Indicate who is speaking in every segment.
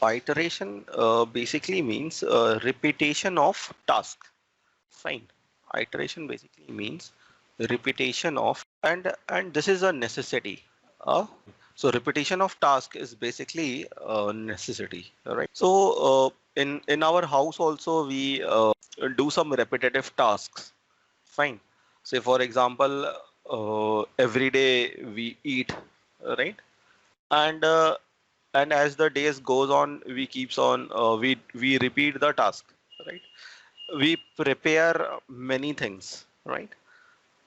Speaker 1: Iteration basically means repetition of task. Fine. Iteration basically means repetition of, and this is a necessity. So repetition of task is basically a necessity, right? So in our house also we do some repetitive tasks. Fine. Say for example, every day we eat, right? And as the days goes on, we keeps on we repeat the task, right? We prepare many things, right?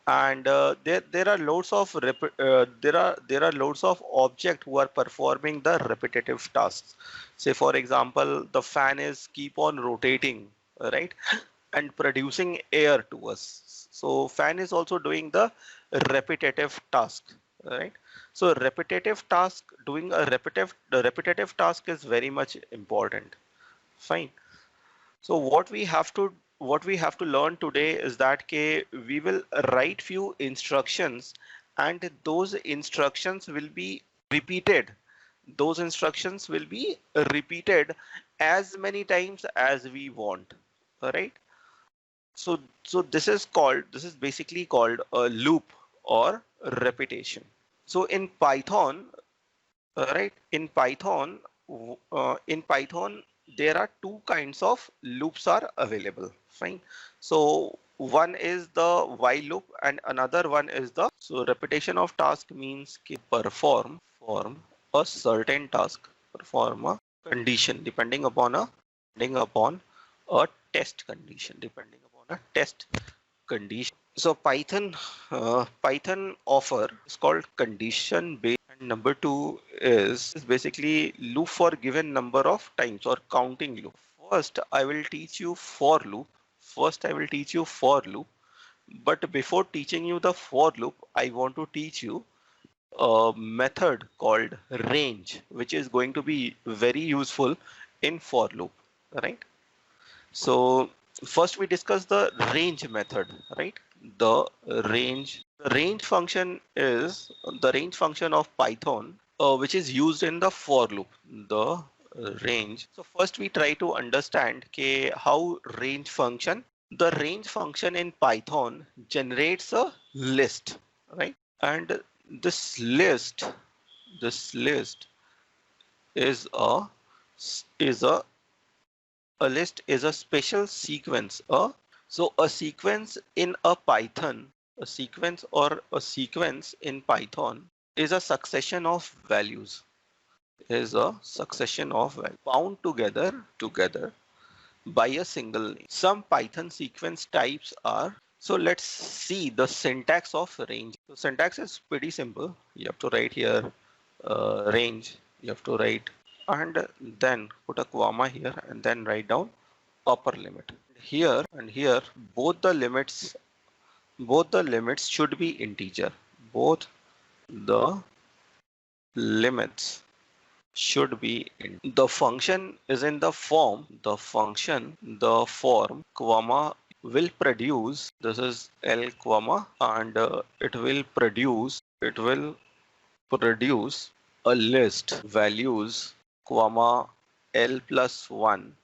Speaker 1: And there are loads of there are loads of object who are performing the repetitive tasks. Say for example, the fan is keep on rotating, right? And producing air to us. So fan is also doing the repetitive task, right? So repetitive task, doing a repetitive task is very much important. Fine. So what we have to learn today is that we will write few instructions, and those instructions will be repeated. Those instructions will be repeated as many times as we want. All right. So this is basically called a loop or repetition. So in Python, right? In Python, there are two kinds of loops are available. Fine. So one is the while loop and another one is the so repetition of task means perform a certain task, perform a condition depending upon a test condition, depending upon a test condition. So Python offer is called condition based, and number two is basically loop for given number of times or counting loop. First, I will teach you for loop. First, I will teach you for loop. But before teaching you the for loop, I want to teach you a method called range, which is going to be very useful in for loop, right? So first we discuss the range method, right? The range function is the range function of Python, which is used in the for loop. The range. So first we try to understand how range function. The range function in Python generates a list, right? And this list is is a a list is a special sequence. So a sequence in a Python, a sequence in Python is a succession of values, bound together by a single name. Some Python sequence types are, so let's see the syntax of range. So syntax is pretty simple. You have to write here range, you have to write and then put a comma here and then write down upper limit. Here both the limits should be integer. Both the limits should be in. The function is in the form comma will produce, this is L comma, and it will produce a list values comma L plus 1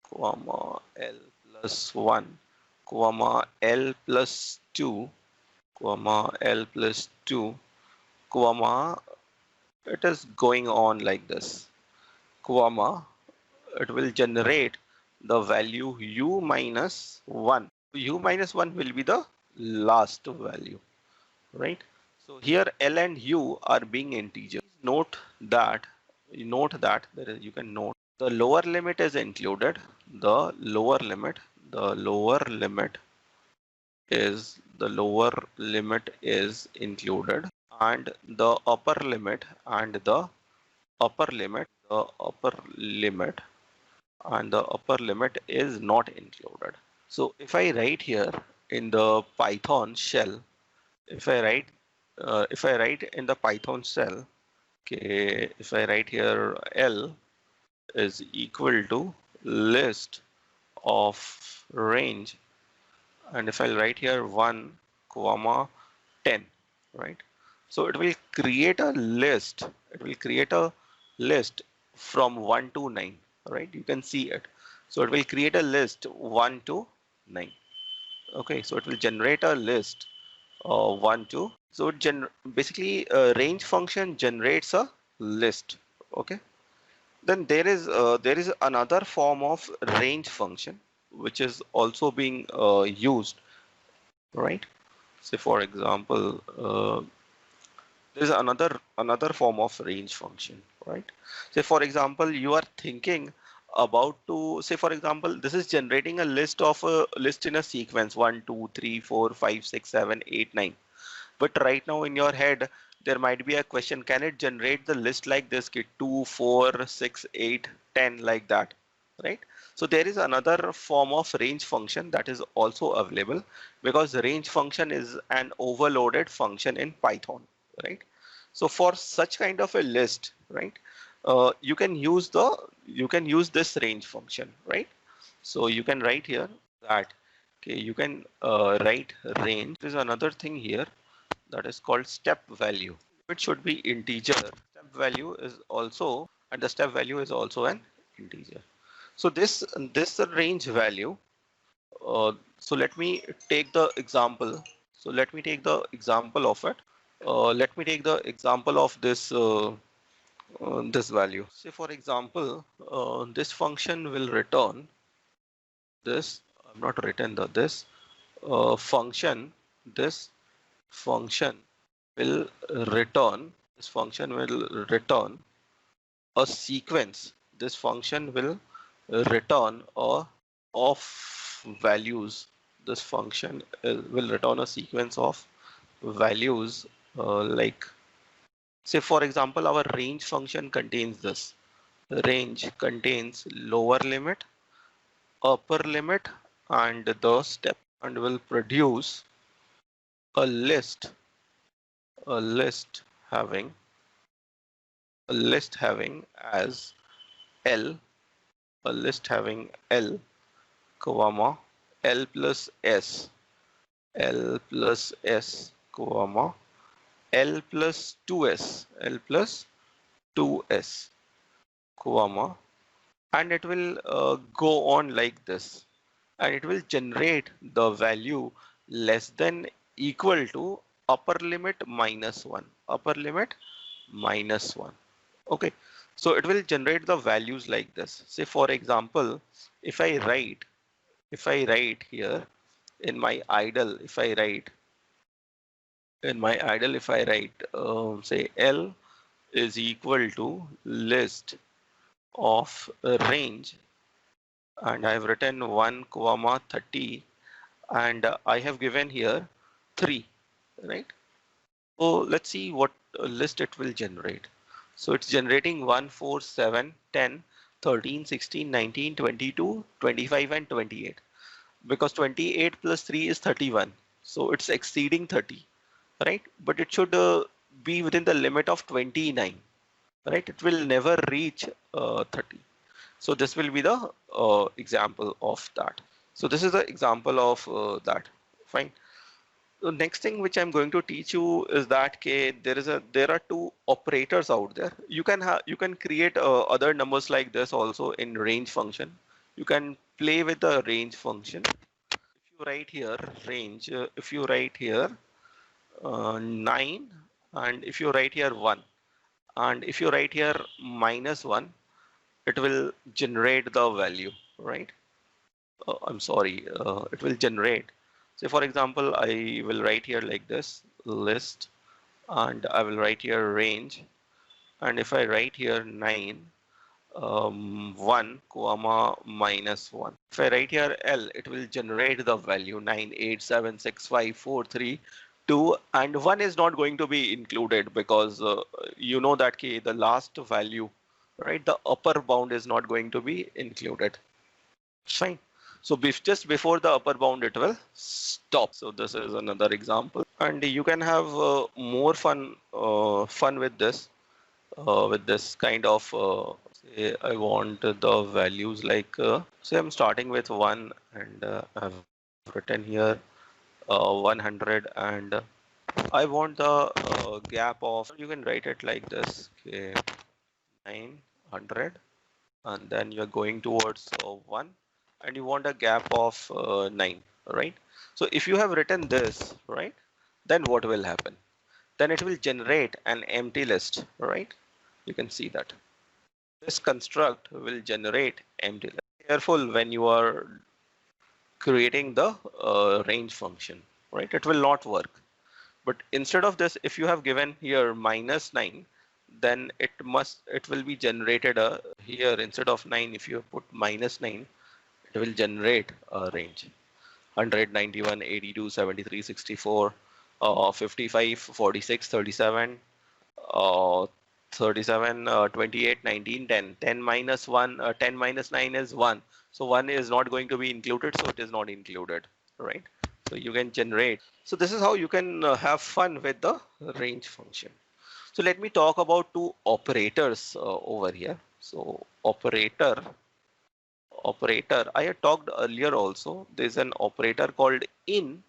Speaker 1: comma L plus 1 comma L plus 2 comma L plus 2 comma, it is going on like this, comma, it will generate the value u minus 1. U minus 1 will be the last value, right? So here L and U are being integers. Note that there is, you can note the lower limit is included. The lower limit is included, and the upper limit is not included. So if I write here in the Python shell, if I write in the Python shell, okay, if I write here L is equal to list of range, and if I write here 1 comma 10, right? So it will create a list from 1 to 9, right? You can see it. So it will create a list 1 to 9. Okay, so it will generate a list 1 to. So it basically range function generates a list. Okay. Then there is another form of range function which is also being used, right? Say for example, there is another form of range function, right? Say for example, you are thinking about to say for example, this is generating a list of a list in a sequence 1, 2, 3, 4, 5, 6, 7, 8, 9. But right now in your head, there might be a question, can it generate the list like this, 2, 4, 6, 8, 10 like that, right? So there is another form of range function that is also available because the range function is an overloaded function in Python, right? So for such kind of a list, right, you can use this range function, right? So you can write here that, okay, you can write range. There's another thing here that is called step value. It should be integer. Step value is also, and the step value is also an integer. So this range value. So let me take the example. So let me take the example of it. Let me take the example of this value. Say for example, this function will return this. I'm not written the this function. This function will return this function will return a sequence. This function will return a of values. This function will return a sequence of values like, say for example, our range function contains this. Range contains lower limit, upper limit, and the step, and will produce a list a list having as L, a list having L, comma, L plus S, L plus S, comma, L plus 2S, L plus 2S, comma, and it will go on like this, and it will generate the value less than equal to upper limit minus 1, upper limit minus 1. Okay, so it will generate the values like this. Say for example, if I write here in my idle, if I write say L is equal to list of range, and I've written 1 comma 30, and I have given here 3, right? So let's see what list it will generate. So it's generating 1, 4, 7, 10, 13, 16, 19, 22, 25, and 28. Because 28 plus 3 is 31. So it's exceeding 30, right? But it should be within the limit of 29, right? It will never reach 30. So this will be the example of that. So this is the example of that. Fine. The next thing which I'm going to teach you is that there are two operators out there. You can create other numbers like this also in range function. You can play with the range function. If you write here range, if you write here 9, and if you write here 1, and if you write here minus 1, it will generate the value, right? I'm sorry, it will generate. Say for example, I will write here like this list, and I will write here range. And if I write here 9, 1 comma minus 1. If I write here L, it will generate the value 9, 8, 7, 6, 5, 4, 3, 2, and 1 is not going to be included because you know that the last value, right? The upper bound is not going to be included. Fine. So just before the upper bound, it will stop. So this is another example, and you can have more fun with this kind of. Say I want the values like say I'm starting with 1, and I've written here 100, and I want the gap of. You can write it like this. Okay, 9, 100, and then you're going towards 1, and you want a gap of 9, right? So if you have written this, right, then what will happen? Then it will generate an empty list, right? You can see that this construct will generate empty list. Careful when you are creating the range function, right? It will not work. But instead of this, if you have given here -9, then it will be generated here instead of 9. If you put -9, it will generate a range: 100, 91, 82, 73, 64, 55, 46, 37, uh, 37, 28, 19, 10. 10 minus 1, 10 minus 9 is 1. So 1 is not going to be included, so it is not included, right? So you can generate. So this is how you can have fun with the range function. So let me talk about two operators over here. So operator, I had talked earlier also. There's an operator called in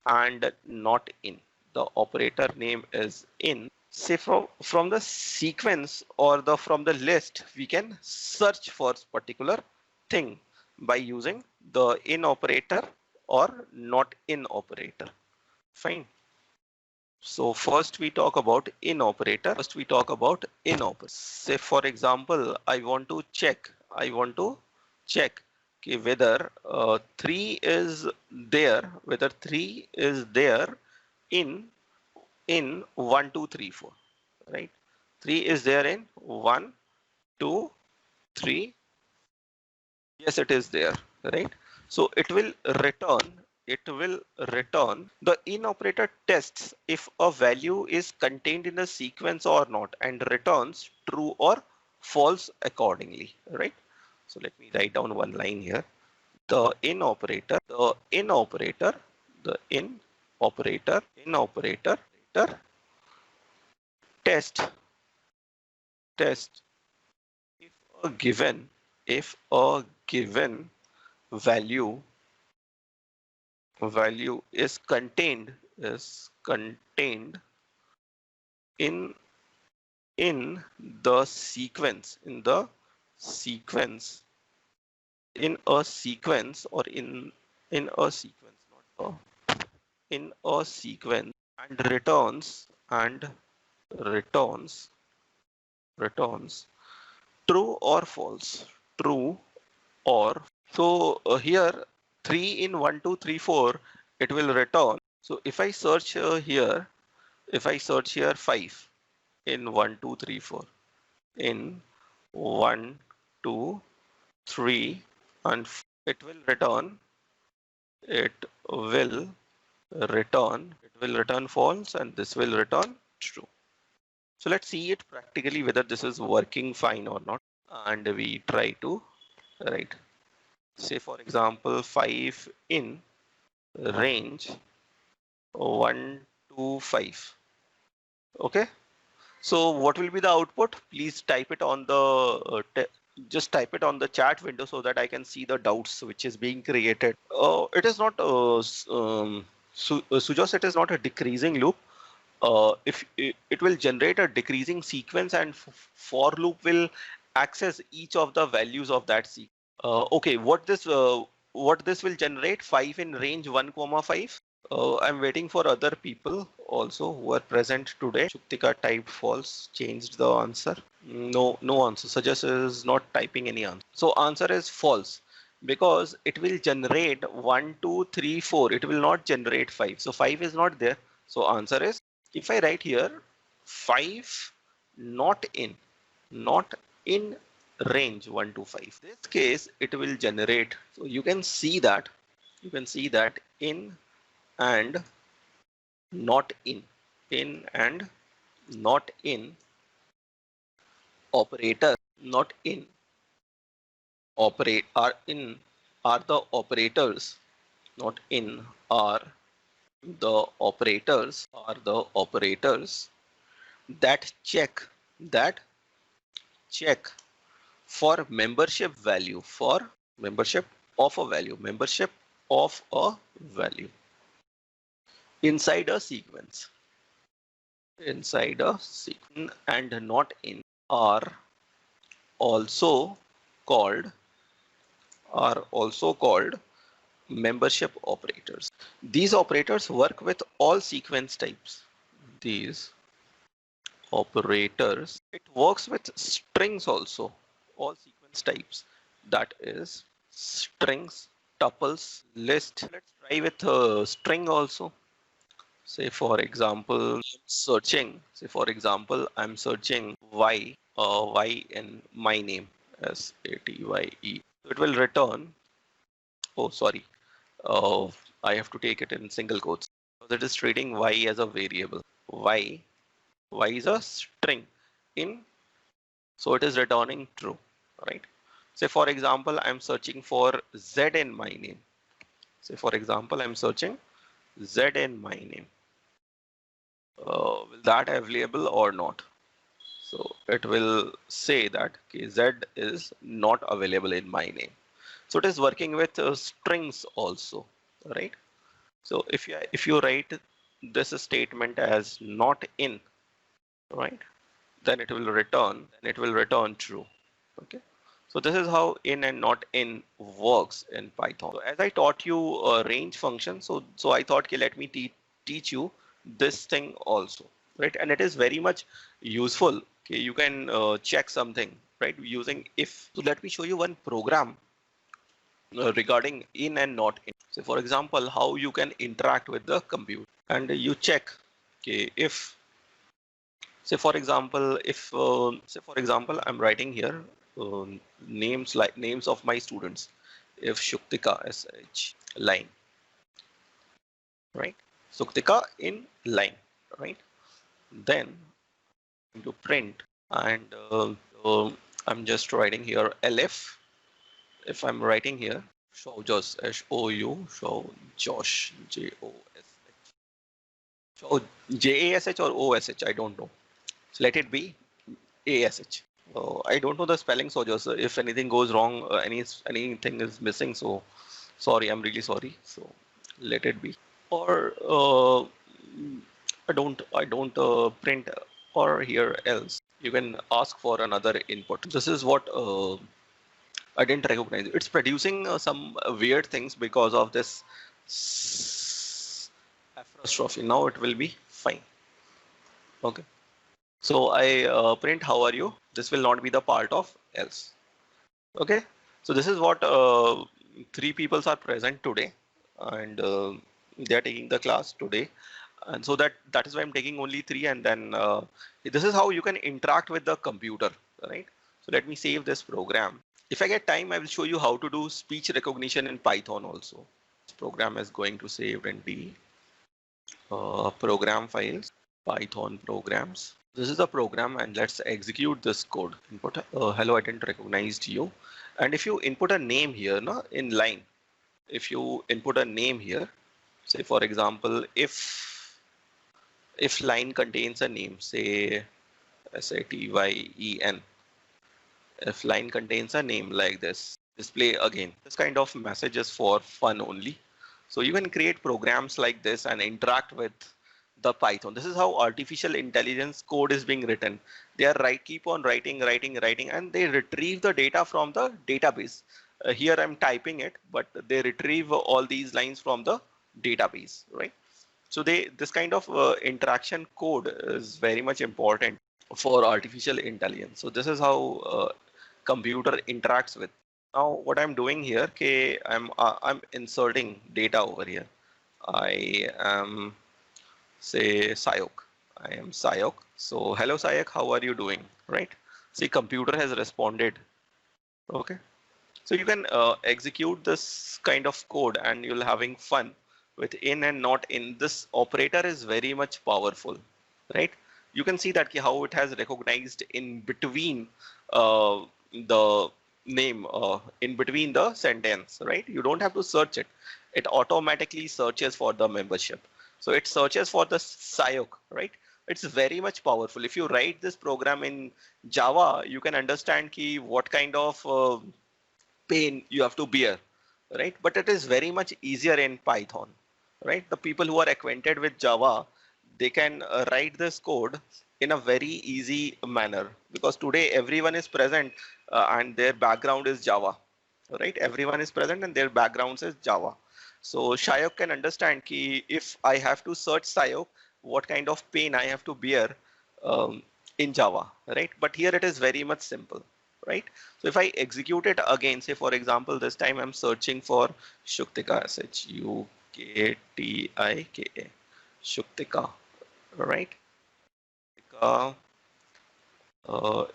Speaker 1: and not in. The operator name is in. Say from the sequence or from the list, we can search for particular thing by using the in operator or not in operator. Fine. So first we talk about in operator. Say for example, I want to check okay, whether 3 is there, in 1, 2, 3, 4, right? 3 is there in 1, 2, 3. Yes, it is there, right? So it will return the in operator tests if a value is contained in a sequence or not, and returns true or false accordingly, right? So let me write down one line here. The in operator test if a given value is contained in the sequence in a sequence or in a sequence not in a sequence, and returns true or false. So here 3 in 1, 2, 3, 4, it will return. So if I search here 5 in 1, 2, 3, 4, in 1, 2, 3, and it will return false, and this will return true. So let's see it practically whether this is working fine or not, and we try to write. Say for example 5 in range 1 to 5. Okay, so what will be the output? Please type it on the just type it on the chat window so that I can see the doubts which is being created. It is not Sujos, it is not a decreasing loop. If it will generate a decreasing sequence, and for loop will access each of the values of that sequence. Okay, what this will generate? 5 in range 1, 5. I'm waiting for other people also who are present today. Shuktika typed false, changed the answer. No answer. Suggest is not typing any answer. So answer is false, because it will generate 1, 2, 3, 4. It will not generate 5. So 5 is not there. So answer is, if I write here 5 not in range 1 to 5. In this case it will generate. So you can see that in and not in operator not in operate are in are the operators not in are the operators that check for membership of a value inside a sequence and not in are also called are also called membership operators. These operators work with all sequence types. These operators, it works with strings also, all sequence types. That is strings, tuples, list. Let's try with a string also. Say for example, I'm searching y in my name, SATYE. So it will return, oh sorry, uh, I have to take it in single quotes. So that is treating y as a variable. Y, y is a string in, so it is returning true, right? Say for example, I'm searching for Z in my name. Say for example, I'm searching Z in my name. Will that available or not? So it will say that okay, Z is not available in my name. So it is working with strings also, right? So if you write this statement as not in, right, then it will return true. Okay. So this is how in and not in works in Python. So as I taught you a range function, so I thought, okay, let me teach you this thing also, right? And it is very much useful. Okay, you can check something, right, using if. So let me show you one program regarding in and not in. So for example, how you can interact with the computer, and you check, okay, if say for example, if say for example, I'm writing here names like names of my students. If Shuktika sh line, right? Shuktika in line, right? Then I'm going to print, and I'm just writing here lf. If I'm writing here Shoujosh, Shou Josh, Josh, so JASH or OSH, I don't know. So let it be ASH. I don't know the spelling, so just if anything goes wrong, anything is missing, so sorry, I'm really sorry. So let it be. Or I don't print or here else. You can ask for another input. This is what I didn't recognize. It's producing some weird things because of this apostrophe. Now it will be fine. Okay. So I print how are you? This will not be the part of else. Okay. So this is what three people are present today, and they are taking the class today. And so that is why I'm taking only three, and then this is how you can interact with the computer, right? So let me save this program. If I get time, I will show you how to do speech recognition in Python also. This program is going to save in the program files, Python programs. This is the program, and let's execute this code. Input hello, I didn't recognize you. And if you input a name here, na, in line, if you input a name here, say for example, if line contains a name, say SATYEN, if line contains a name like this, display again. This kind of message is for fun only. So you can create programs like this and interact with the Python. This is how artificial intelligence code is being written. They are keep on writing, and they retrieve the data from the database. Here I'm typing it, but they retrieve all these lines from the database, right? So this kind of interaction code is very much important for artificial intelligence. So this is how computer interacts with. Now what I'm doing here, okay, I'm inserting data over here. I am say Sayok. I am Sayok. So hello Sayok, how are you doing? Right? See, computer has responded. Okay. So you can execute this kind of code and you'll having fun with in and not in. This operator is very much powerful, right? You can see that how it has recognized in between the name, in between the sentence, right? You don't have to search it. It automatically searches for the membership. So it searches for the Sayok, right? It's very much powerful. If you write this program in Java, you can understand what kind of pain you have to bear, right? But it is very much easier in Python, right? The people who are acquainted with Java, they can write this code in a very easy manner, because today everyone is present and their background is Java, right? Everyone is present and their backgrounds is Java. So Shayok can understand ki if I have to search Shayok, what kind of pain I have to bear um, in Java, right? But here it is very much simple, right? So if I execute it again, say for example, this time I'm searching for Shuktika, Shuktika, Shuktika, right? Shuktika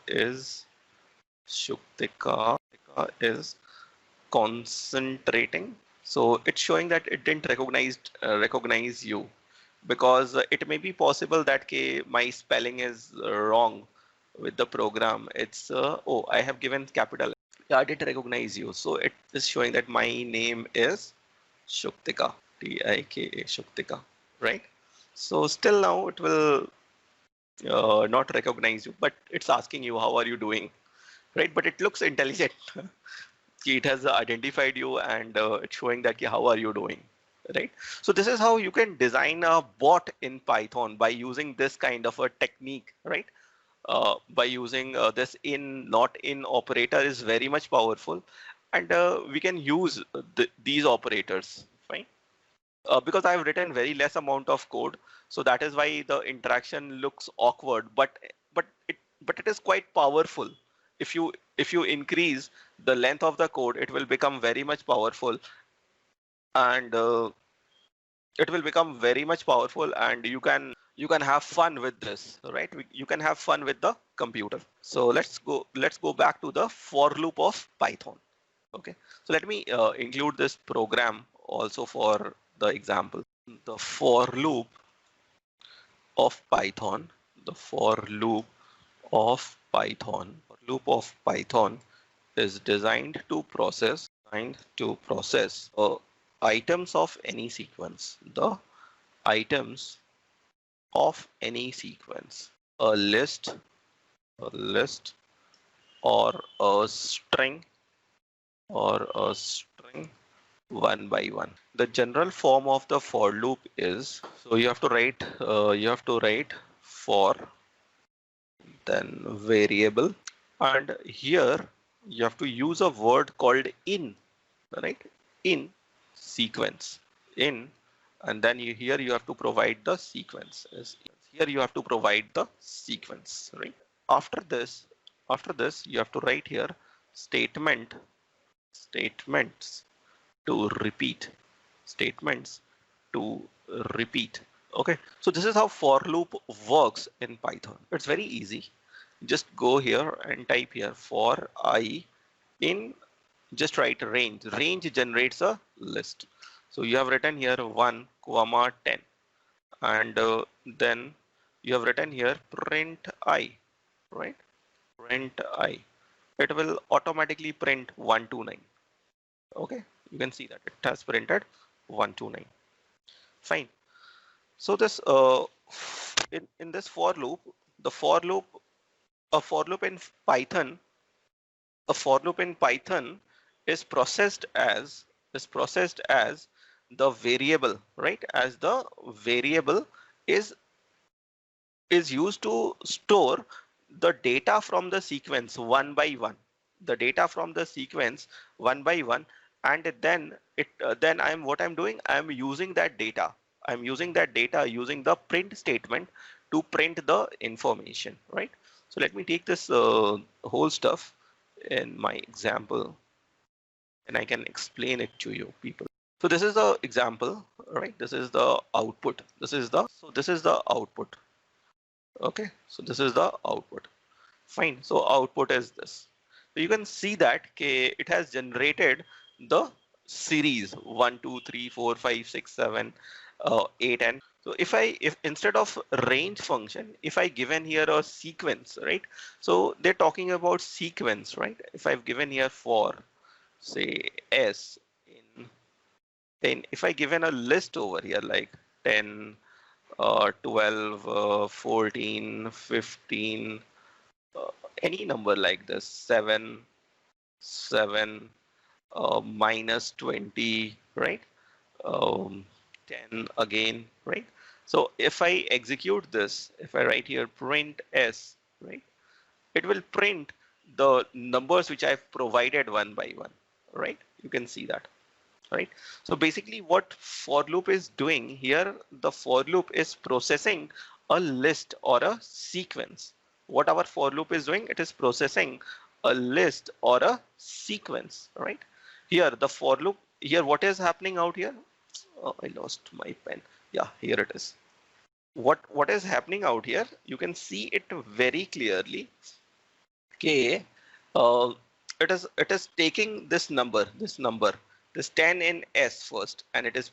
Speaker 1: is Shuktika is concentrating. So it's showing that it didn't recognize you because it may be possible that my spelling is wrong with the program. It's oh, I have given capital. Yeah, I didn't recognize you. So it is showing that my name is Shuktika, Tika, Shuktika, right? So still now it will not recognize you, but it's asking you how are you doing, right? But it looks intelligent. It has identified you and it's showing that how are you doing, right? So this is how you can design a bot in Python by using this kind of a technique, right? By using this in not in operator is very much powerful, and we can use these operators, fine. Because I've written very less amount of code, so that is why the interaction looks awkward, but it is quite powerful. If you increase the length of the code, it will become very much powerful, and it will become very much powerful, and you can have fun with this, right? You can have fun with the computer. So let's go back to the for loop of Python. Okay, so let me include this program also for the example. The for loop of Python, the for loop of Python is designed to process items of any sequence. The items of any sequence, a list or a string one by one. The general form of the for loop is, so you have to write for, then variable, and here you have to use a word called in, right? In sequence, in, and then here you have to provide the sequence. Here you have to provide the sequence, right? After this, you have to write here statements to repeat, statements to repeat. Okay, so this is how for loop works in Python. It's very easy. Just go here and type here for I in, just write range. Range generates a list. So you have written here 1, 10, and then you have written here print I, right? Print I. It will automatically print 129. Okay, you can see that it has printed 129. Fine. So this in this for loop, the for loop, a for loop in Python, a for loop in Python is processed as the variable, right? As the variable is used to store the data from the sequence one by one, the data from the sequence one by one, and then I'm doing, I'm using that data. I'm using that data using the print statement to print the information, right? So let me take this whole stuff in my example, and I can explain it to you people. So this is the example, right? This is the output. This is the output. Okay, so this is the output. Fine. So output is this. So you can see that it has generated the series 1, 2, 3, 4, 5, 6, 7, 8, and so if instead of range function, if I given here a sequence, right? So they're talking about sequence, right? If I've given here for, say, S in, then if I given a list over here like 10, 12, 14, 15, uh, any number like this, 7, minus 20, right? Um, 10 again, right? So if I execute this, if I write here print S, right? It will print the numbers which I've provided one by one, right? You can see that, right? So basically what for loop is doing here, the for loop is processing a list or a sequence. What our for loop is doing, it is processing a list or a sequence, right? Here the for loop, here what is happening out here? Oh, I lost my pen. Yeah, here it is. What is happening out here? You can see it very clearly. Okay, uh, it is taking this number, this 10 in S first, and it is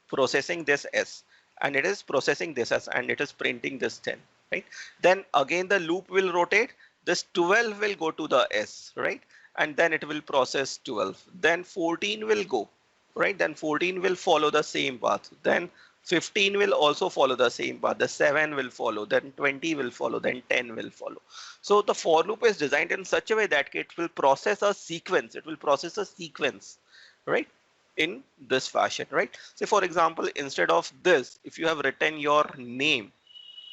Speaker 1: processing this S, and it is processing this S, and it is printing this 10, right? Then again the loop will rotate. This 12 will go to the S, right? And then it will process 12. Then 14 will go, right? Then 14 will follow the same path. Then 15 will also follow the same path. The 7 will follow. Then 20 will follow. Then 10 will follow. So the for loop is designed in such a way that it will process a sequence. It will process a sequence, right? In this fashion, right? Say for example, instead of this, if you have written your name,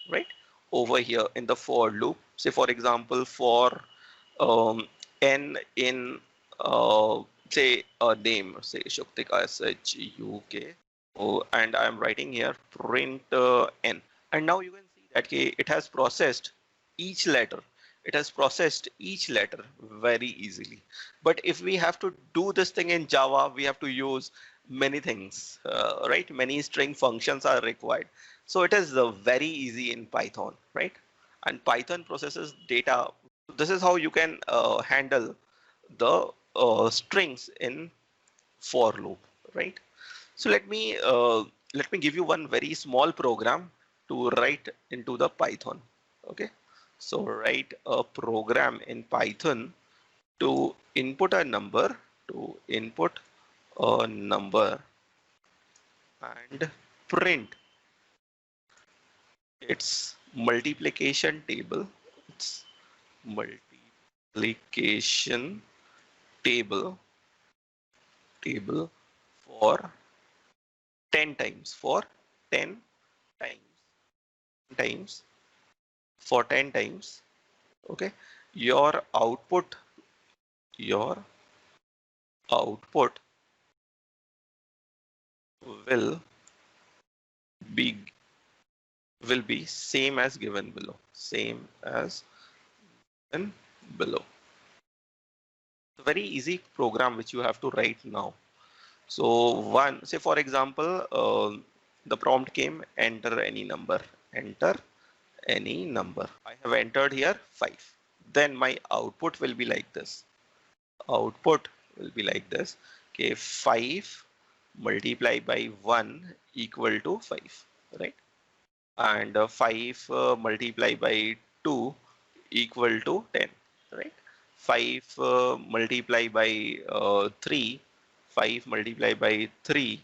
Speaker 1: right, over here in the for loop, say for example, for n in say a name, say Shuktika SHUK, and I am writing here print n, and now you can see that okay, it has processed each letter. It has processed each letter very easily. But if we have to do this thing in Java, we have to use many things, right? Many string functions are required. So it is very easy in Python, right? And Python processes data. This is how you can handle the strings in for loop, right? So let me give you one very small program to write into the Python. Okay, so write a program in Python to input a number, to input a number and print its multiplication table. It's multiplication table for 10 times, for 10 times, for 10 times. Okay, your output will be same as given below, same as given below. It's a very easy program which you have to write now. So one, say for example, the prompt came, enter any number, enter any number. I have entered here 5. Then my output will be like this. Output will be like this. Okay, 5 multiplied by 1 equal to 5, right? And 5 multiplied by 2 equal to 10, right? 5 multiplied by 3, 5 multiplied by 3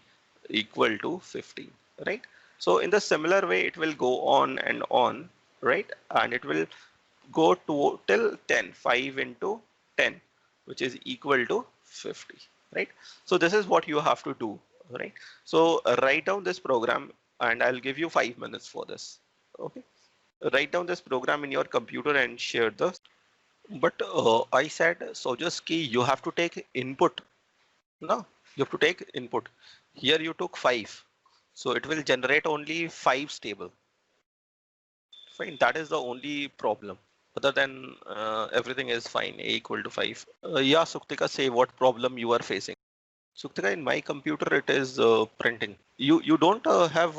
Speaker 1: equal to 15, right? So in the similar way, it will go on and on, right? And it will go to till 10, 5 into 10, which is equal to 50, right? So this is what you have to do, right? So write down this program and I'll give you 5 minutes for this. Okay, write down this program in your computer and share the. But I said, so just key, you have to take input. No, you have to take input. Here you took 5, so it will generate only 5 stable. Fine, that is the only problem. Other than everything is fine. A equal to 5. Yeah, Suktika, say what problem you are facing. Suktika, in my computer it is printing. You don't have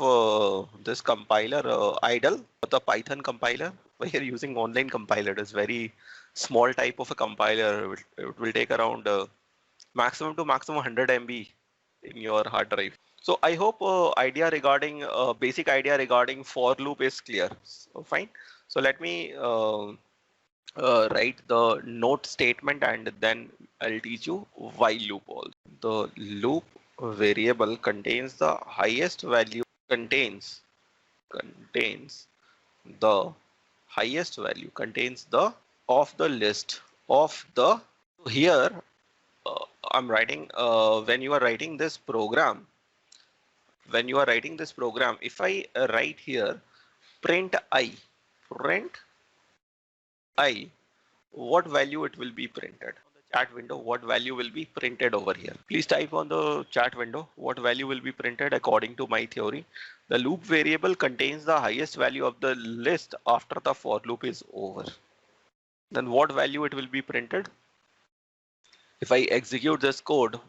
Speaker 1: this compiler idle, the Python compiler. We are using online compiler. It is very small type of a compiler. It will take around maximum to maximum 100 MB in your hard drive. So I hope idea regarding basic idea regarding for loop is clear. So fine. So let me write the note statement and then I'll teach you while loop also. The loop variable contains the highest value, contains the highest value, contains the of the list of the. Here I'm writing when you are writing this program, if I write here print I, what value it will be printed. On the chat window, what value will be printed over here? Please type on the chat window what value will be printed according to my theory. The loop variable contains the highest value of the list after the for loop is over. Then what value it will be printed? If I execute this code,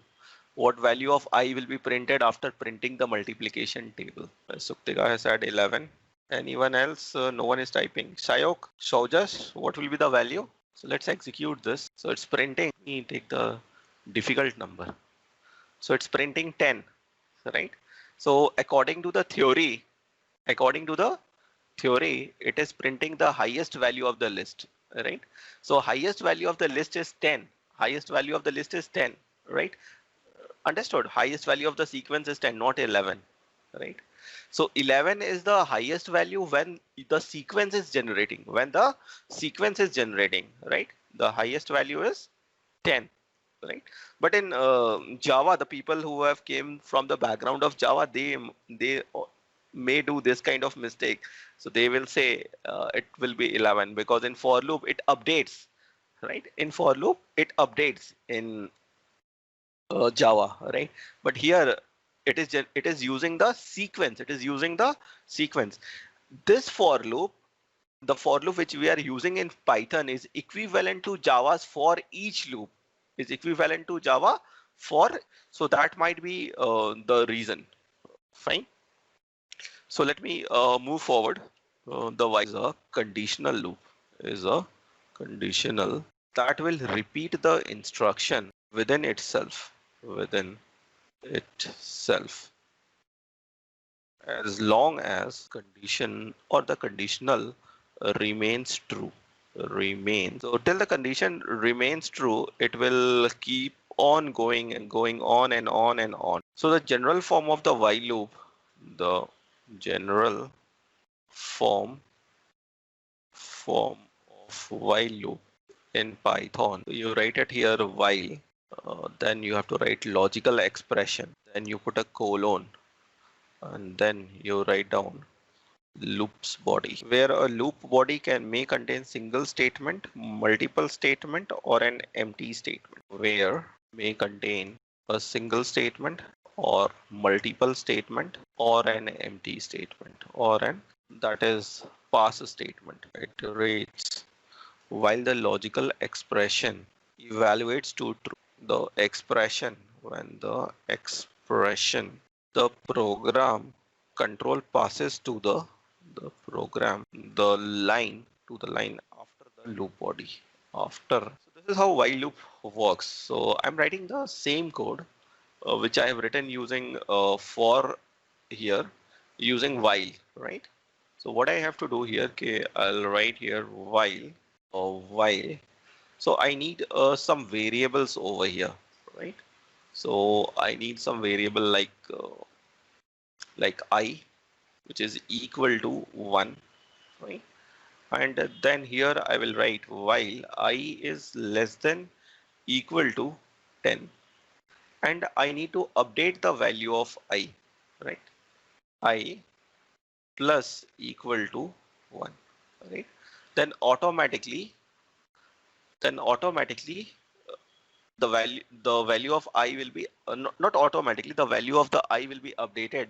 Speaker 1: what value of I will be printed after printing the multiplication table? Suktika has said 11. Anyone else? No one is typing. Shayok, Shaujas, what will be the value? So let's execute this. So it's printing. Let me take the difficult number. So it's printing 10, right? So according to the theory, it is printing the highest value of the list, right? So highest value of the list is 10. Highest value of the list is 10, right? Understood. Highest value of the sequence is 10, not 11, right? So 11 is the highest value when the sequence is generating. When the sequence is generating, right? The highest value is 10, right? But in Java, the people who have came from the background of Java, they may do this kind of mistake. So they will say it will be 11 because in for loop it updates, right? In for loop it updates in Java, right? But here it is using the sequence. It is using the sequence. This for loop, the for loop which we are using in Python is equivalent to Java's for each loop. Is equivalent to Java for. So that might be the reason. Fine. So let me move forward. The while is a conditional loop. Is a conditional that will repeat the instruction within itself. Within itself as long as condition or the conditional remains true. So till the condition remains true, it will keep on going and going on and on and on. So the general form of the while loop, the general form of while loop in Python, you write it here while, then you have to write logical expression, then you put a colon, and then you write down loops body, where a loop body may contain single statement, multiple statement, or an empty statement, where may contain a single statement or multiple statement or an empty statement or an that is pass statement. Iterates while the logical expression evaluates to true. The expression when the program control passes to the program the line to the line after the loop body after. So this is how while loop works. So I'm writing the same code which I have written using for here using while, right? So what I have to do here, okay, I'll write here while. So I need some variables over here, right? So I need some variable like I, which is equal to 1, right? And then here I will write while I is less than equal to 10, and I need to update the value of I, right? I plus equal to 1, right? Then automatically the value of I will be not automatically, the value of the I will be updated,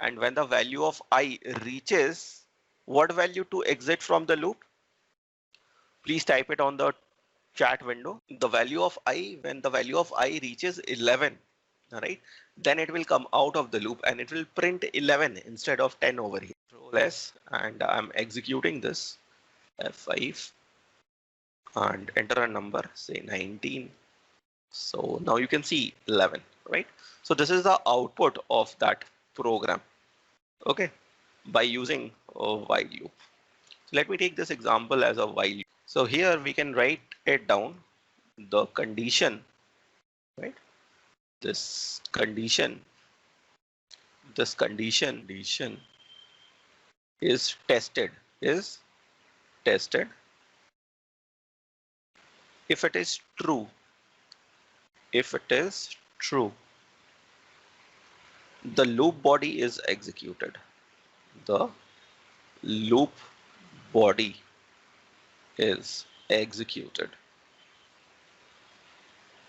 Speaker 1: and when the value of I reaches what value to exit from the loop, please type it on the chat window. The value of I, when the value of I reaches 11, right, then it will come out of the loop and it will print 11 instead of 10 over here. Control S, and I'm executing this F5 and enter a number, say 19. So now you can see 11, right? So this is the output of that program, okay, by using a while loop. So let me take this example as a while loop. So here we can write it down, the condition, right? This condition is tested, if it is true. If it is true, the loop body is executed. The loop body is executed,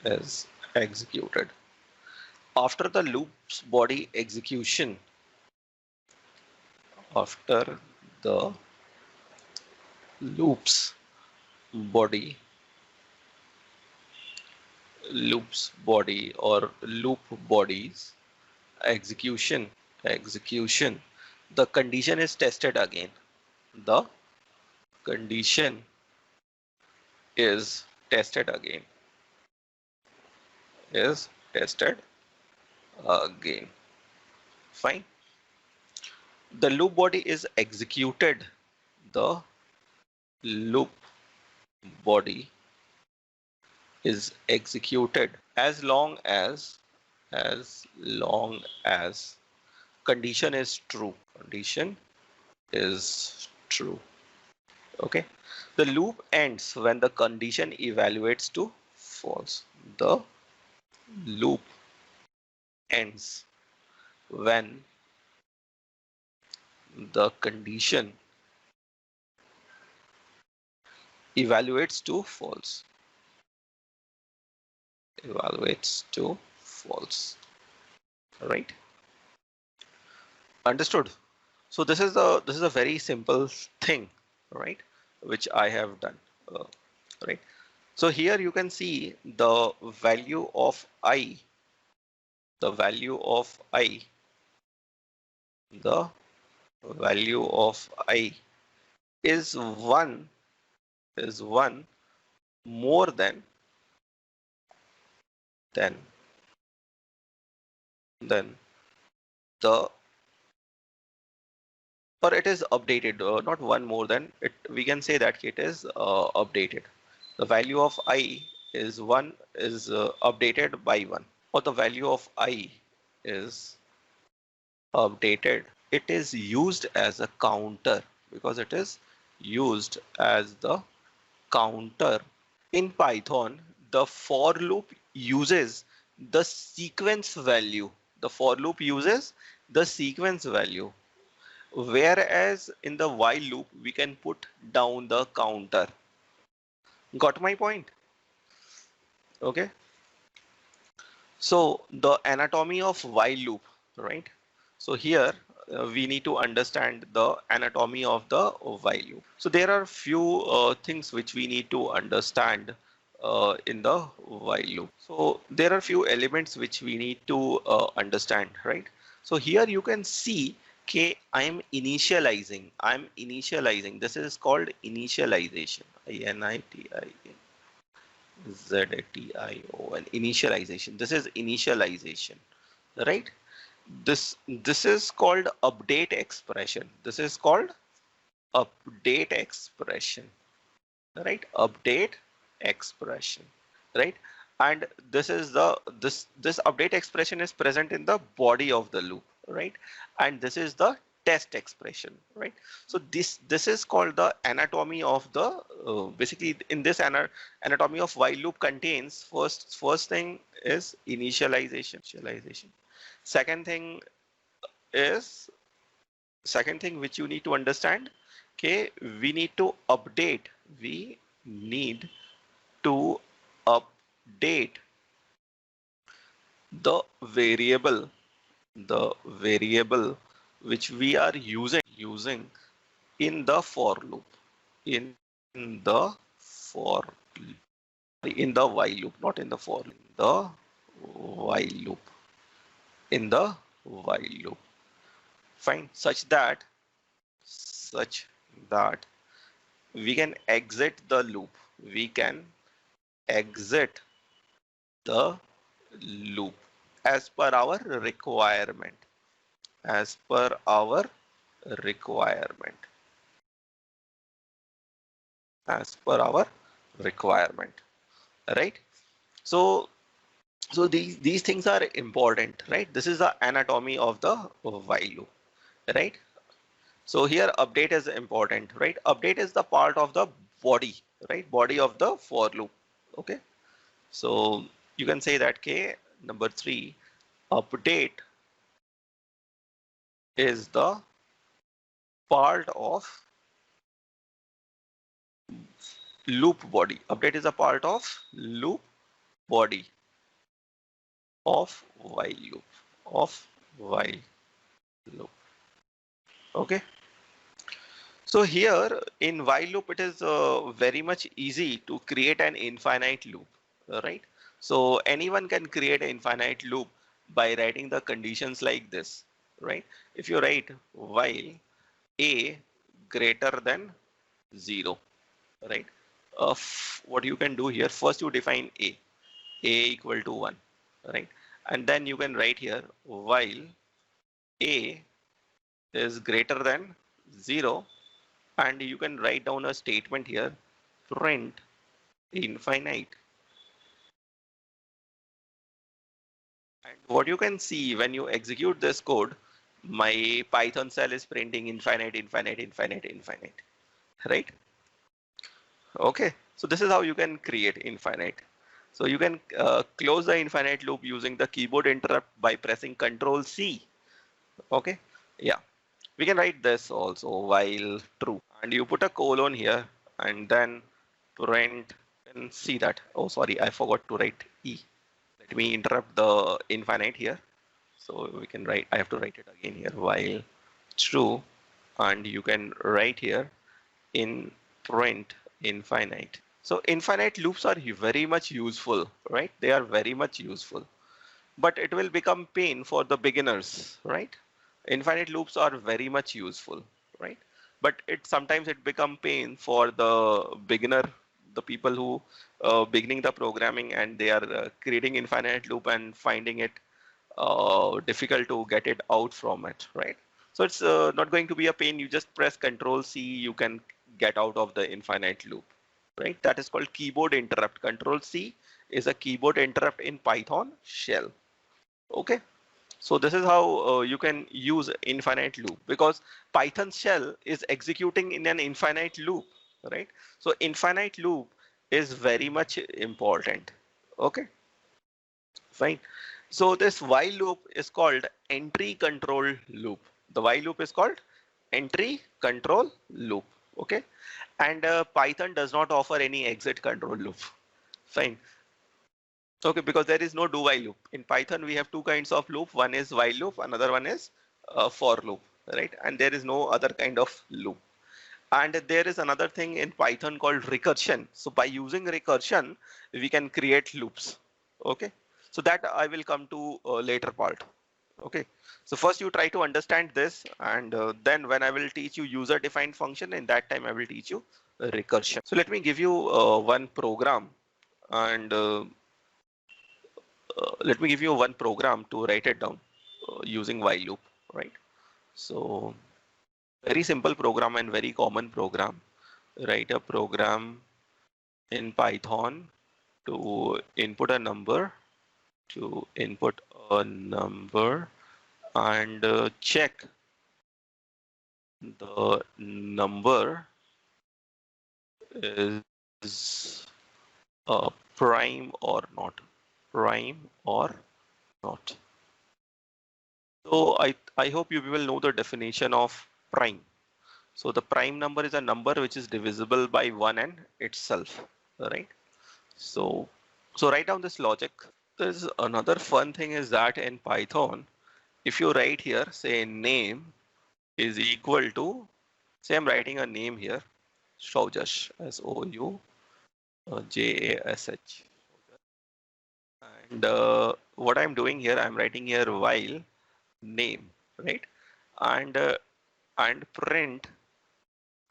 Speaker 1: is executed. After the loop's body execution, after the loop's body, or loop bodies execution, the condition is tested again. The condition is tested again, is tested again. Fine. The loop body is executed. The loop body is executed as long as condition is true. Condition is true. Okay. The loop ends when the condition evaluates to false. The loop ends when the condition evaluates to false. Evaluates to false. Right? Understood? So this is a very simple thing, right? Which I have done, right? So here you can see the value of I, the value of I, the value of I is one more than than the, or it is updated, not one more than it. We can say that it is updated. The value of I is updated by one, or the value of I is updated. It is used as a counter because it is used as the counter. In Python, the for loop uses the sequence value. The for loop uses the sequence value, whereas in the while loop, we can put down the counter. Got my point? Okay. So the anatomy of while loop, right? So here we need to understand the anatomy of the while loop. So there are few things which we need to understand in the while loop. So there are few elements which we need to understand, right? So here you can see, okay, I'm initializing. This is called initialization. INITIAZATION. Initialization. This is initialization, right? This is called update expression. This is called update expression, right? Update expression, right? And this is this update expression is present in the body of the loop, right? And this is the test expression, right? So this is called the anatomy of the basically in this anatomy of while loop contains first thing is initialization. Second thing is second thing which you need to understand, okay, we need to update to update the variable which we are using in the for loop, in the for in the while loop, not in the for loop, the while loop, in the while loop. Fine, such that we can exit the loop. We can exit the loop as per our requirement. As per our requirement. As per our requirement. Right? So these things are important, right? This is the anatomy of the while loop, right? So here update is important, right? Update is the part of the body, right? Body of the for loop. Okay. So you can say that K number 3, update is the part of loop body. Update is a part of loop body of while loop, of while loop. Okay. So here in while loop, it is very much easy to create an infinite loop, right? So anyone can create an infinite loop by writing the conditions like this, right? If you write while a greater than 0, right? What you can do here, first you define a equal to 1, right? And then you can write here while a is greater than 0, and you can write down a statement here, print infinite. And what you can see when you execute this code, my Python shell is printing infinite, infinite, infinite, infinite, right? Okay, so this is how you can create infinite. So you can close the infinite loop using the keyboard interrupt by pressing Control C. Okay, yeah, we can write this also while true, and you put a colon here and then print. And see that. Oh, sorry, I forgot to write E. Let me interrupt the infinite here. So we can write. I have to write it again here while true, and you can write here in print infinite. So infinite loops are very much useful, right? They are very much useful, but it will become pain for the beginners, right? Infinite loops are very much useful, right? But it sometimes it become pain for the beginner, the people who beginning the programming, and they are creating infinite loop and finding it difficult to get it out from it, right? So it's not going to be a pain. You just press Control C, you can get out of the infinite loop, right? That is called keyboard interrupt. Control C is a keyboard interrupt in Python shell. Okay. So this is how you can use infinite loop, because Python shell is executing in an infinite loop, right? So infinite loop is very much important. Okay, fine. So this while loop is called entry control loop. The while loop is called entry control loop. Okay, and Python does not offer any exit control loop. Fine. Okay, because there is no do while loop. In Python, we have two kinds of loop. One is while loop, another one is for loop, right? And there is no other kind of loop. And there is another thing in Python called recursion. So by using recursion, we can create loops. Okay, so that I will come to later part. Okay, so first you try to understand this, and then when I will teach you user defined function, in that time I will teach you recursion. So let me give you one program, and let me give you one program to write it down using while loop, right? So very simple program and very common program. Write a program in Python to input a number, and check the number is prime or not, prime or not. So I hope you will know the definition of prime. So the prime number is a number which is divisible by 1 and itself, right? So write down this logic. There's another fun thing is that in Python, if you write here, say name is equal to, say I'm writing a name here, Soujash, Soujash, and what I'm doing here, I'm writing here while name, right? And print,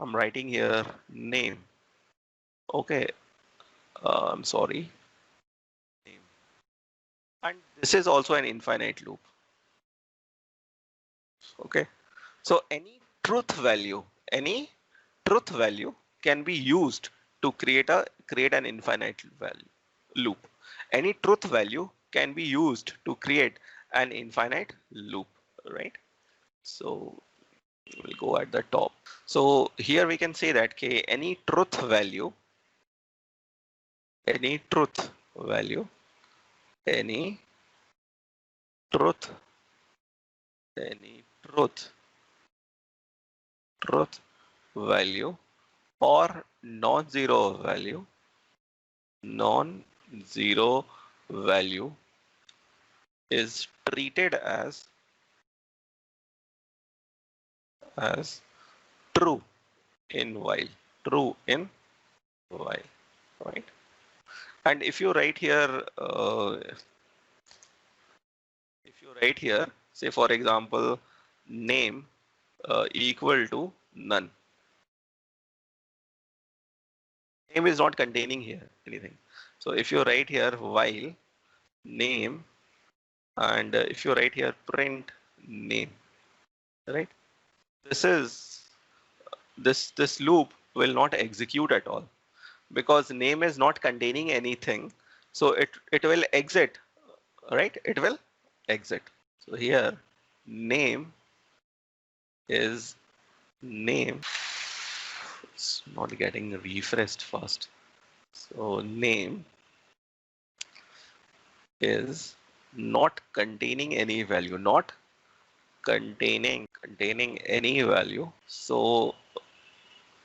Speaker 1: I'm writing here name. Okay, I'm sorry, name. And this is also an infinite loop. Okay, so any truth value can be used to create an infinite value loop. Any truth value can be used to create an infinite loop, right? So we'll go at the top. So here we can say that okay, any truth value, any truth value, any truth, any truth value or non-zero value, non-zero value is treated as true in while, true in while, right? And if you write here, say for example, name equal to none. Name is not containing here anything. So if you write here while name, and if you write here print name, right? This is this loop will not execute at all because name is not containing anything. So it will exit, right? It will exit. So here name is name. It's not getting refreshed fast. So name is not containing any value, not containing any value. So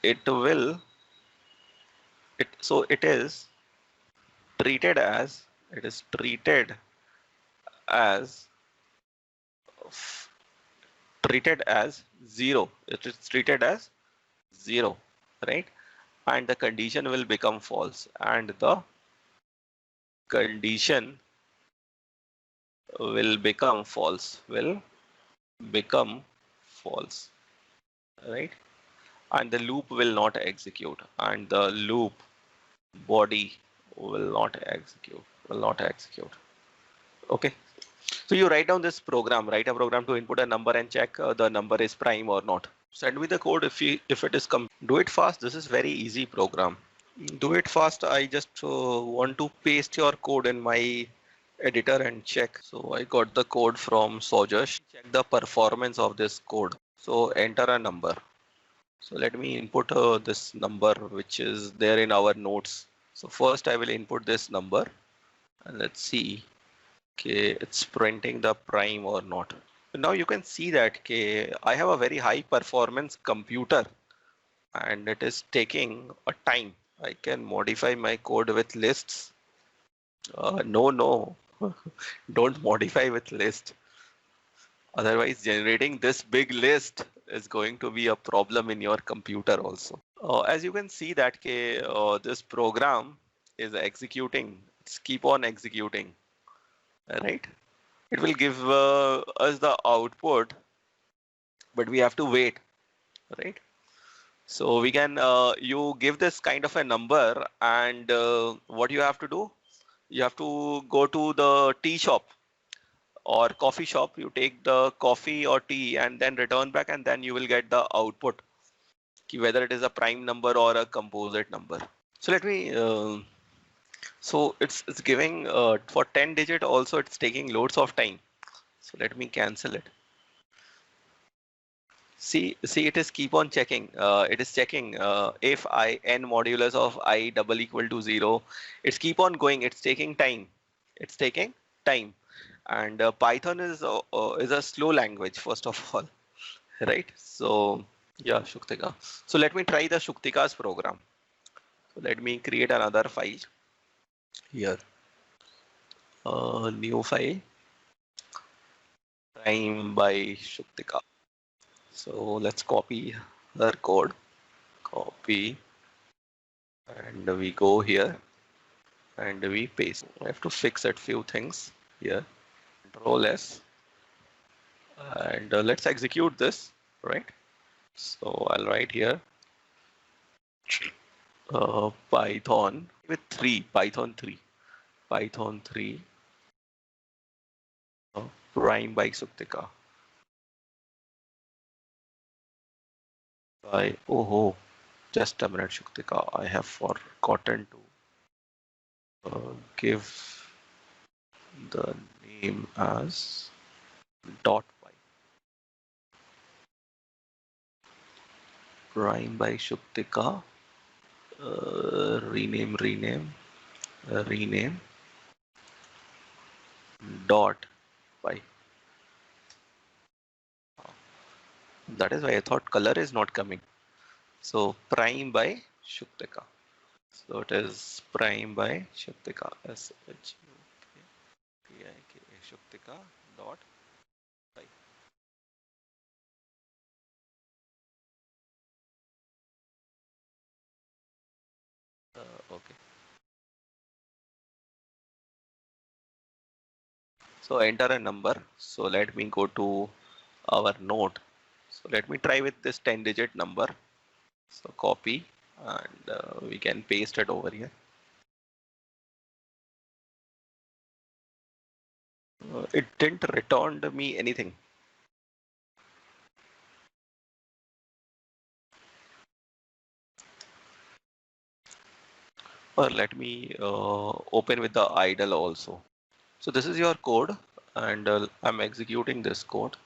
Speaker 1: it will it is treated as as treated as zero. It is treated as zero, right? And the condition will become false, and the condition will become false, right? And the loop will not execute, and the loop body will not execute. Okay. So you write down this program, write a program to input a number and check the number is prime or not. Send me the code if it is do it fast. This is very easy program. Do it fast. I just want to paste your code in my editor and check. So I got the code from Sojash. Check the performance of this code. So enter a number. So let me input this number which is there in our notes. So first I will input this number and let's see. Okay, it's printing the prime or not. Now you can see that okay, I have a very high performance computer and it is taking a time. I can modify my code with lists. No, don't modify with list. Otherwise, generating this big list is going to be a problem in your computer also. As you can see that this program is executing. It's keep on executing, right? It will give us the output, but we have to wait, right? So we can you give this kind of a number, and what you have to do, you have to go to the tea shop or coffee shop. You take the coffee or tea and then return back, and then you will get the output, whether it is a prime number or a composite number. So let me. So it's giving for 10 digit also. It's taking loads of time. So let me cancel it. See, it is keep on checking. It is checking if I n modulus of I double equal to 0. It's keep on going. It's taking time. It's taking time. And Python is a slow language first of all, right? So yeah, Shuktika. So let me try the Shuktika's program. So let me create another file here. New file, prime by Shuktika. So let's copy her code. Copy, and we go here and we paste. I have to fix a few things here. Control S, and let's execute this, right? So I'll write here Python with 3, Python 3, Python 3 prime by Shuktika. Oh, just a minute, Shuktika. I have forgotten to give the name as dot py. Prime by Shuktika. Rename dot py. That is why I thought color is not coming. So prime by Shuktika. So it is prime by Shuktika. Shukpika Shuktika dot py. Okay. So enter a number. So let me go to our node. So let me try with this 10-digit number. So copy and we can paste it over here. It didn't return to me anything. Or let me open with the idle also. So this is your code and I'm executing this code,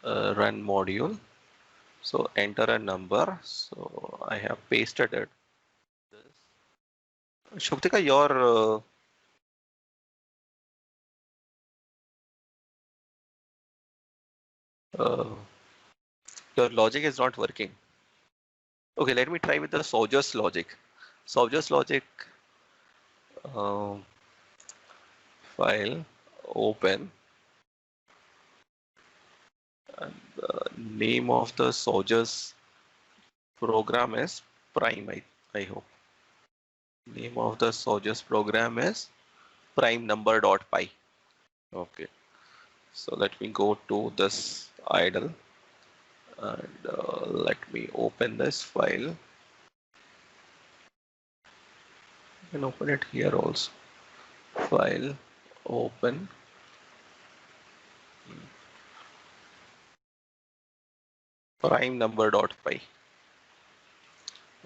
Speaker 1: run module. So enter a number. So I have pasted it. Shuktika, uh, your logic is not working. Okay, let me try with the Sojus logic. Sojus logic uh, file open and the name of the Sojus program is prime. I hope name of the Sojus program is prime number.py. Okay, so let me go to this idle and let me open this file and open it here also. File open prime number.py.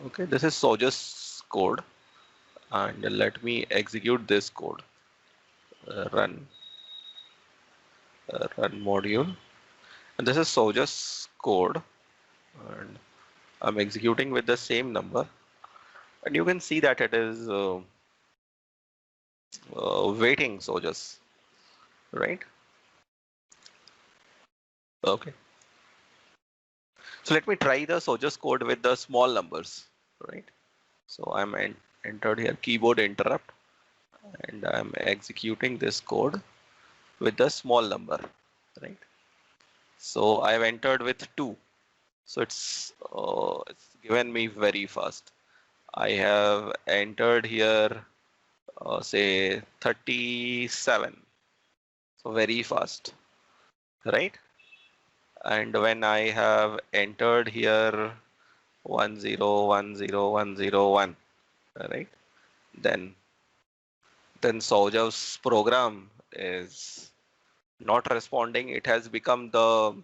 Speaker 1: Okay, this is Sojus code and let me execute this code. Run run module and this is Sojus code and I'm executing with the same number and you can see that it is waiting Sojus, right? Okay. So let me try the Sojus code with the small numbers, right? So I'm entered here keyboard interrupt and I'm executing this code with the small number, right? So I've entered with 2. So it's given me very fast. I have entered here, say 37. So very fast, right? And when I have entered here 1010101, right? Then Sojav's program is not responding. It has become the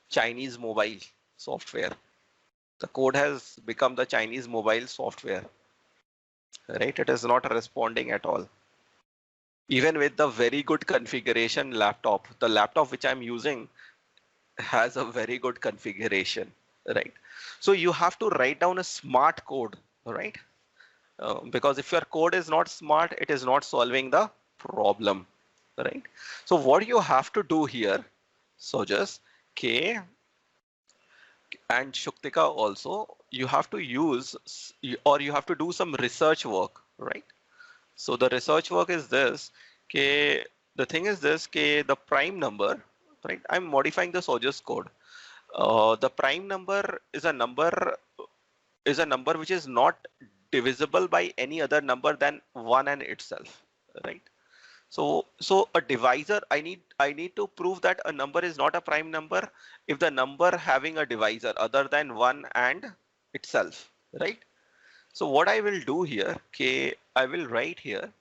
Speaker 1: Chinese mobile software. The code has become the Chinese mobile software, right? It is not responding at all. Even with the very good configuration laptop, the laptop which I'm using has a very good configuration, right? So you have to write down a smart code, right? Because if your code is not smart, it is not solving the problem, right? So what you have to do here, so just K and Shuktika also, you have to use or you have to do some research work, right? So the research work is this, K, the thing is this, K, the prime number, right? I'm modifying the Sojus code. The prime number is a number which is not divisible by any other number than one and itself, right? So a divisor, I need to prove that a number is not a prime number if the number having a divisor other than one and itself, right? So what I will do here, okay, I will write here,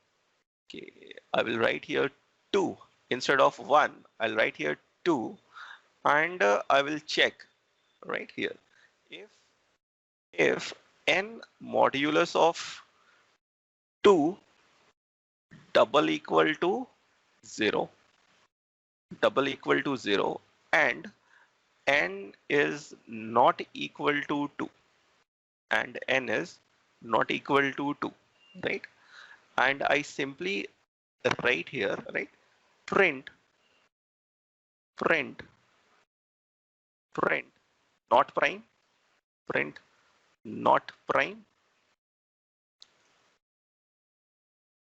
Speaker 1: okay, I will write here 2 instead of 1. I'll write here 2 and I will check right here if n modulus of 2 double equal to 0 and n is not equal to 2 and n is not equal to 2, right? And I simply write here, right? Print print print not prime, print not prime,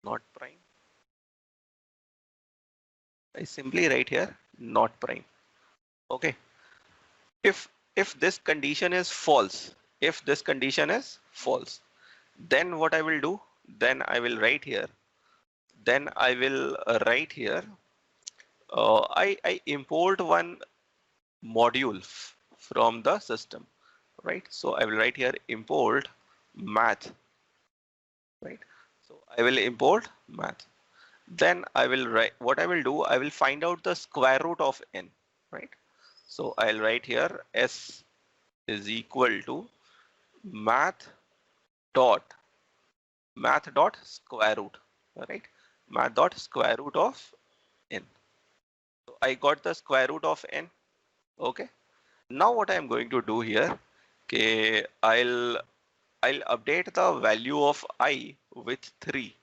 Speaker 1: not prime. I simply write here not prime. Okay. If this condition is false, if this condition is false, then what I will do? Then I will write here. Then I will write here. I import one module from the system, right? So I will write here import math, right? So I will import math. Then I will write what I will do. I will find out the square root of n, right? So I'll write here s is equal to math dot square root, right? Math dot square root of n. So I got the square root of n. Okay. Now what I'm going to do here, okay, I'll update the value of I with 3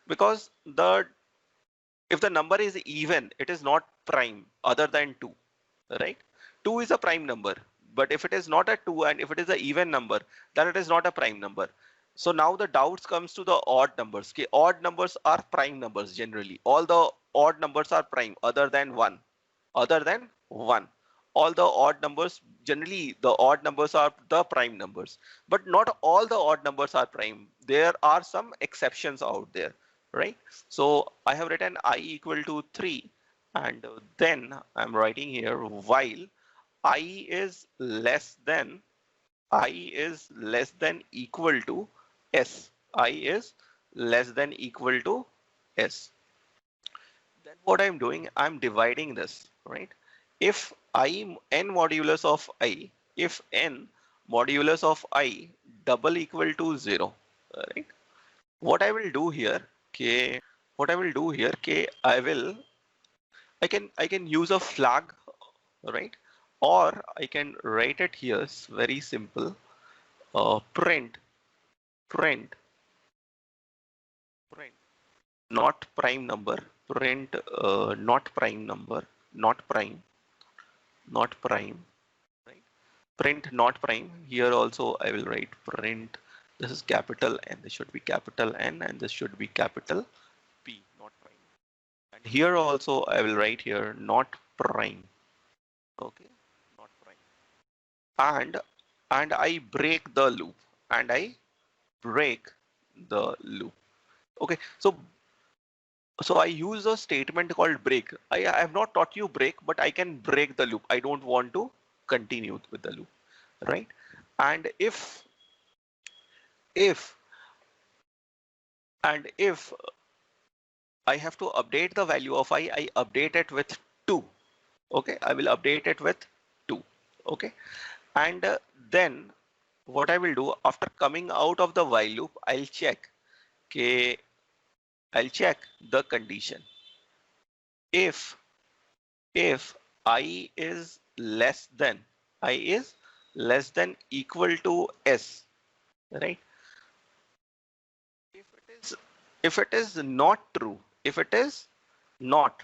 Speaker 1: because if the number is even, it is not prime other than 2, right? 2 is a prime number, but if it is not a 2 and if it is an even number, then it is not a prime number. So now the doubts comes to the odd numbers. Okay, odd numbers are prime numbers generally. All the odd numbers are prime other than 1. Other than 1. All the odd numbers, generally the odd numbers are the prime numbers, but not all the odd numbers are prime. There are some exceptions out there, right? So I have written I equal to 3 and then I'm writing here while I is less than equal to s. I is less than equal to s. Then what I'm doing, I'm dividing this, right? If n modulus of I, if n modulus of I double equal to 0, right? What I will do here, okay, what I will do here, okay, I can use a flag, right? Or I can write it here, it's very simple. Print not prime number, print not prime number, not prime, right? Print not prime. Here also I will write print. This is capital N. This should be capital N, and this should be capital P, not prime. And here also I will write here not prime. Okay, not prime. And I break the loop. And I break the loop. Okay, so I use a statement called break. I have not taught you break, but I can break the loop. I don't want to continue with the loop, right? And if if I have to update the value of I update it with 2. Okay, I will update it with 2. Okay, and then what I will do after coming out of the while loop, I'll check. Okay, I'll check the condition. If I is less than equal to s, right? If it is not true, if it is not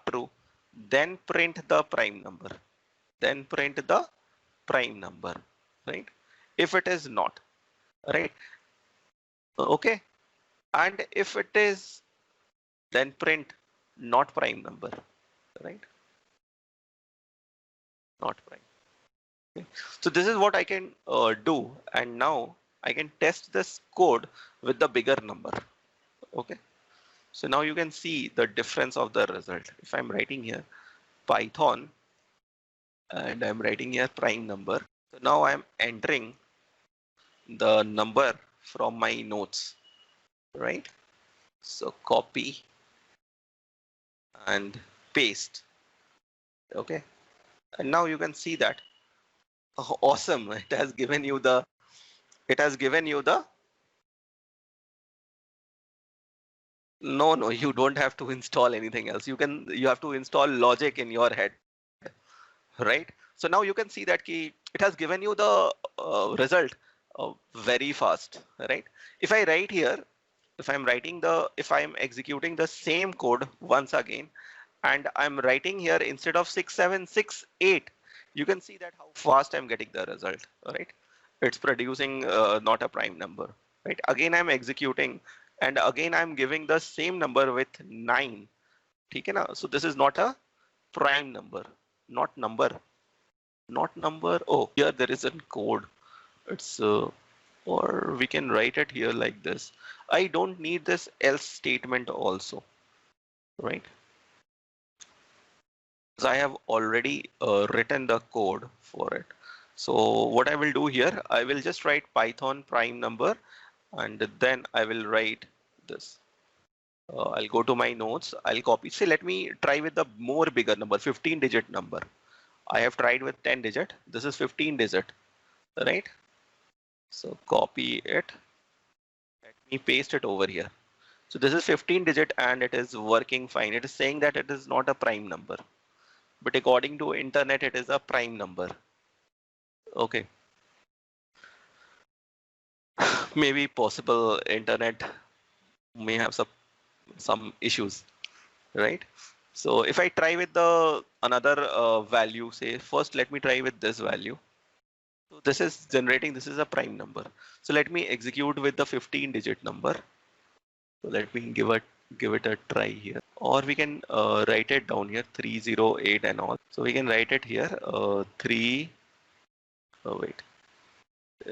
Speaker 1: true, then print the prime number. Then print the prime number, right? If it is not, right? Okay. And if it is, then print not prime number, right? Not prime. Okay. So this is what I can do, and now I can test this code with the bigger number. Okay. So now you can see the difference of the result. If I'm writing here Python and I'm writing here prime number. So now I'm entering the number from my notes, right? So copy and paste. Okay. And now you can see that. Oh, awesome. It has given you the no, you don't have to install anything else. You have to install logic in your head, right? So now you can see that key, it has given you the result very fast, right? If I write here, if I'm executing the same code once again, and I'm writing here instead of 6768, you can see that how fast I'm getting the result, right? it's producing not a prime number, right? Again, I'm executing and again I'm giving the same number with 9. ठीक है ना? So this is not a prime number, not number, not number. Oh, here there is a code. It's or we can write it here like this. I don't need this else statement also, right? Because I have already written the code for it. So what I will do here, I will just write Python prime number and then I will write this. I'll go to my notes. I'll copy. Say, let me try with the more bigger number, 15 digit number. I have tried with 10 digit. This is 15 digit, right? So copy it. Let me paste it over here. So this is 15 digit and it is working fine. It is saying that it is not a prime number, but according to internet, it is a prime number. Okay. Maybe possible internet may have some issues, right? So if I try with the another value, say first let me try with this value. So this is generating, this is a prime number. So let me execute with the 15 digit number. So let me give it a try here, or we can write it down here 308 and all. So we can write it here 3. Wait,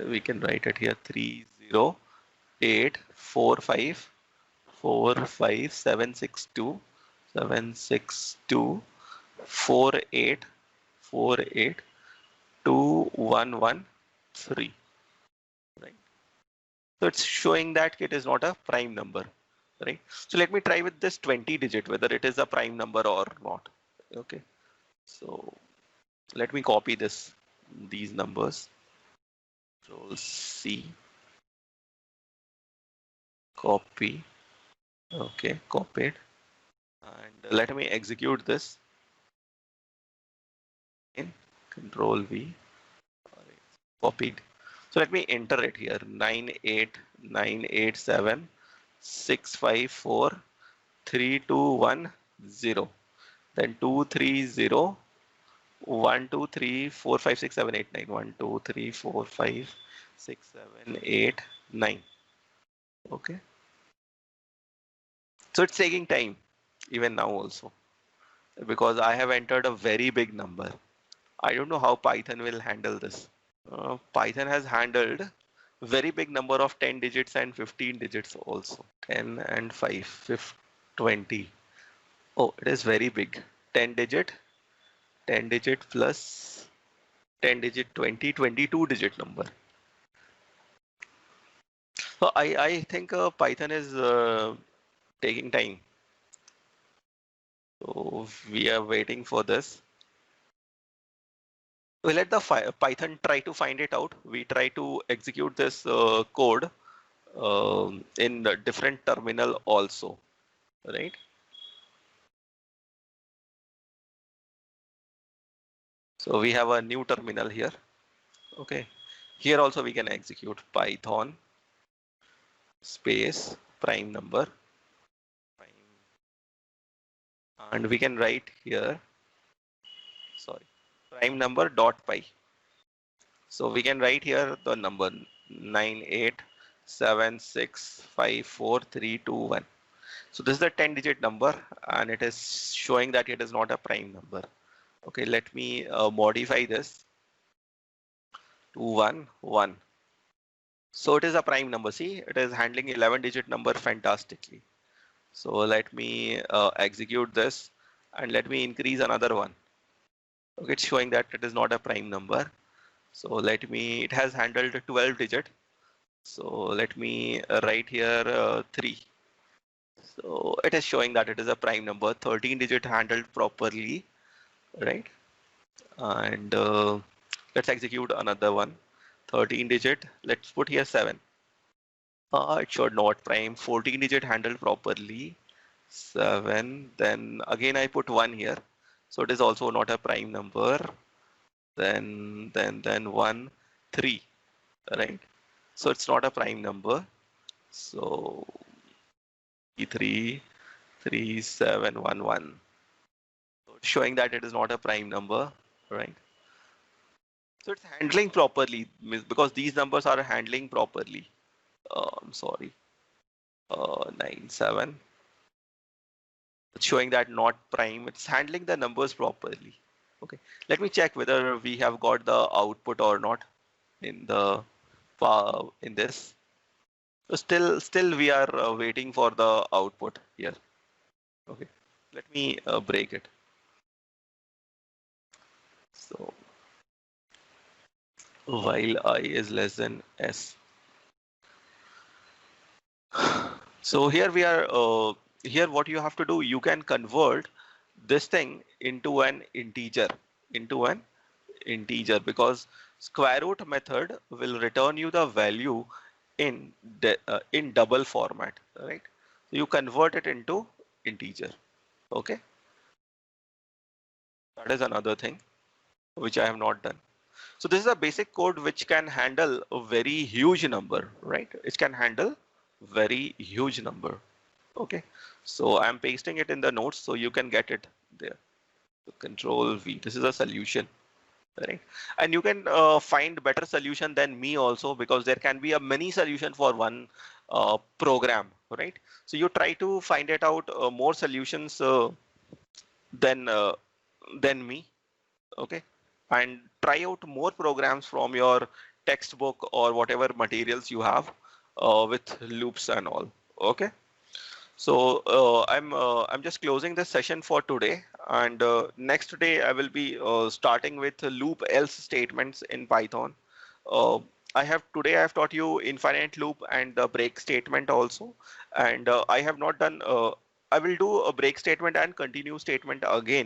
Speaker 1: we can write it here 308 45 45762 762 48 48 2113, right? So it's showing that it is not a prime number, right? So let me try with this 20 digit whether it is a prime number or not. Okay, so let me copy these numbers. Control C, copy. Okay, copied, and let me execute this in Control V. Copied. So let me enter it here 98987 654 3210, then 230 123456789 123456789. Okay, so it's taking time even now also because I have entered a very big number. I don't know how Python will handle this. Python has handled very big number of 10 digits and 15 digits also. 10 and 5, 20. Oh, it is very big. 10 digit, 10 digit plus 10 digit, 20, 22 digit number. So I think Python is taking time. So we are waiting for this. We let the Python try to find it out. We try to execute this code in the different terminal also, right? So we have a new terminal here. Okay, here also we can execute Python space prime number prime, and we can write here, sorry, prime number dot py. So we can write here the number 987654321. So this is the 10 digit number and it is showing that it is not a prime number. Okay, let me modify this to 1 1. So it is a prime number. See, it is handling 11 digit number fantastically. So let me execute this and let me increase another one. Okay, it's showing that it is not a prime number. So let me, it has handled 12 digit. So let me write here 3. So it is showing that it is a prime number, 13 digit handled properly, right? And let's execute another one, 13 digit. Let's put here 7. It showed not prime, 14 digit handled properly, 7. Then again I put 1 here. So it is also not a prime number. Then 1 3, right? So it's not a prime number. So 3 3 7 1 1. So it's showing that it is not a prime number, right? So it's handling properly because these numbers are handling properly. I'm sorry. 97. It's showing that not prime. It's handling the numbers properly. Okay. Let me check whether we have got the output or not in the in this. So still we are waiting for the output here. Okay. Let me break it. So while I is less than s. So here we are. Here what you have to do, you can convert this thing into an integer because square root method will return you the value in double format, right? So you convert it into integer. Okay, that is another thing which I have not done. So this is a basic code which can handle a very huge number, right? It can handle very huge number. Okay, so I'm pasting it in the notes so you can get it there. So Control V. This is a solution, right? And you can find better solution than me also because there can be a many solution for one program, right? So you try to find it out more solutions than than me, okay? And try out more programs from your textbook or whatever materials you have with loops and all, okay? So I'm just closing this session for today, and next day I will be starting with loop else statements in Python. Uh, I have taught you infinite loop and the break statement also, and I have not done. I will do a break statement and continue statement again.